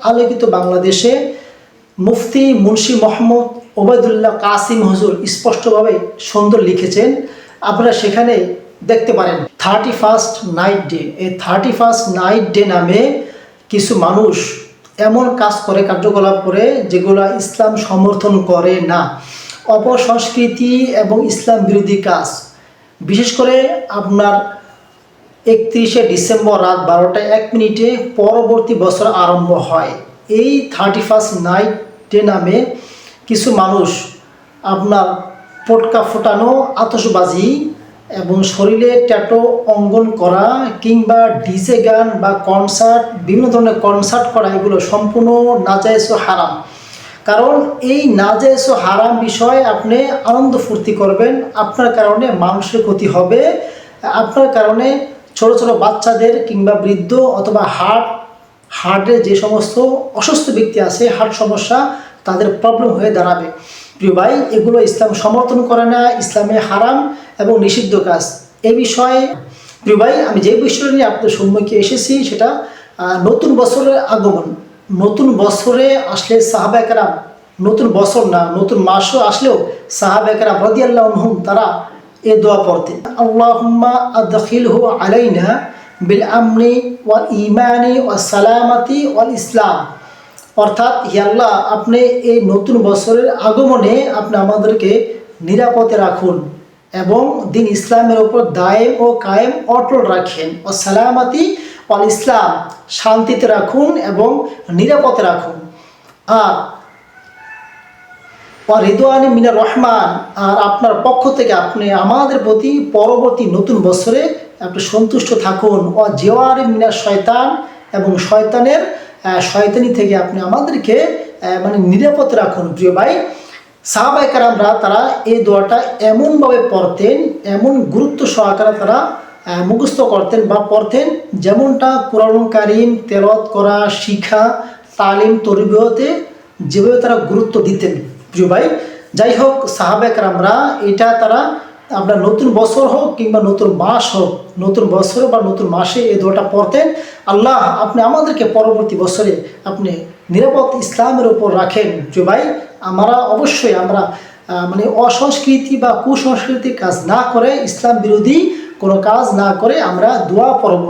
আলোকিত বাংলাদেশে মুফতি মুন্সি মোহাম্মদ ওবায়দুল্লাহ কাসিম হুজুর স্পষ্টভাবে সুন্দর লিখেছেন। আপনারা সেখানে দেখতে পারেন 31st নাইট ডে। এই 31st নাইট ডে নামে কিছু মানুষ এমন কাজ করে, কার্যকলাপ করে যেগুলো ইসলাম সমর্থন করে না, অপসংস্কৃতি এবং ইসলাম বিরোধী কাজ। বিশেষ করে আপনার 31শে ডিসেম্বর রাত 12টা 1 মিনিটে পরবর্তী বছর আরম্ভ হয়। এই 31st নাইট ডে নামে কিছু মানুষ আপনার পটকা ফোটানো, আতশবাজি এবং শরীরে ট্যাটু অঙ্কন করা কিংবা ডিজে গান বা কনসার্ট, বিভিন্ন ধরনের কনসার্ট করা, এগুলো সম্পূর্ণ নাজায়েজ ও হারাম। কারণ এই নাজায়েজ ও হারাম বিষয়ে আপনি আনন্দ ফুর্তি করবেন, আপনার কারণে মানুষের ক্ষতি হবে, আপনার কারণে ছোট ছোট বাচ্চাদের কিংবা বৃদ্ধ অথবা হার্টের যে সমস্ত অসুস্থ ব্যক্তি আছে, হার্ট সমস্যা, তাদের প্রবলেম হয়ে দাঁড়াবে। প্রিয় ভাই, এগুলো ইসলাম সমর্থন করে না, ইসলামে হারাম এবং নিষিদ্ধ কাজ। এই বিষয়ে প্রিয় ভাই, আমি যে বিষয়টা নিয়ে আপনাদের সম্মুখে এসেছি সেটা নতুন বছরের আগমন। নতুন বছরে আসলে সাহাবায়ে কেরাম, নতুন বছর না, নতুন মাসও আসলেও সাহাবায়ে কেরাম রাদিয়াল্লাহু আনহুম তারা এ দোয়া পড়তেন, আল্লাহুম্মা আদখিলহু আলাইনা বিল আমনি ওয়াল ঈমানি ওয়াস সালামাতি ওয়াল ইসলাম। অর্থাৎ, হে আল্লাহ, আপনি এই নতুন বছরের আগমনে আপনি আমাদেরকে নিরাপদে রাখুন এবং দিন ইসলামের ওপর দায়েম ও কায়েম অটল রাখেন। ও সালামাতি ওয়াল ইসলাম, শান্তিতে রাখুন এবং নিরাপদে রাখুন। আর রিদওয়ানি মিনার রহমান, আর আপনার পক্ষ থেকে আপনি আমাদের প্রতি পরবর্তী নতুন বছরে আপনি সন্তুষ্ট থাকুন। ও জিওয়ারি মিনার শয়তান, এবং শয়তানি থেকে আপনি আমাদেরকে নিরাপদ রাখুন। প্রিয় ভাই, সাহাবায়ে কেরামরা তারা এই দোয়াটা এমনভাবে পড়তেন, এমন গুরুত্ব সহকারে তারা মুখস্থ করতেন বা পড়তেন, যেমনটা কুরআন কারীম তেলাওয়াত করা, শিখা, তালিম, তরবিয়তে যেভাবে তারা গুরুত্ব দিতেন। প্রিয় ভাই, যাই হোক, সাহাবায়ে কেরামরা এটা তারা আপনার নতুন বছর হোক কিংবা নতুন মাস হোক, নতুন বছর বা নতুন মাসে এই দোয়াটা পড়তেন, আল্লাহ আপনি আমাদেরকে পরবর্তী বছরে আপনি নিরাপদ ইসলামের উপর রাখেন। প্রিয় ভাই, আমরা অবশ্যই অসংস্কৃতি বা কুসংস্কৃতির কাজ না করে, ইসলাম বিরোধী কোনো কাজ না করে আমরা দোয়া পড়ব।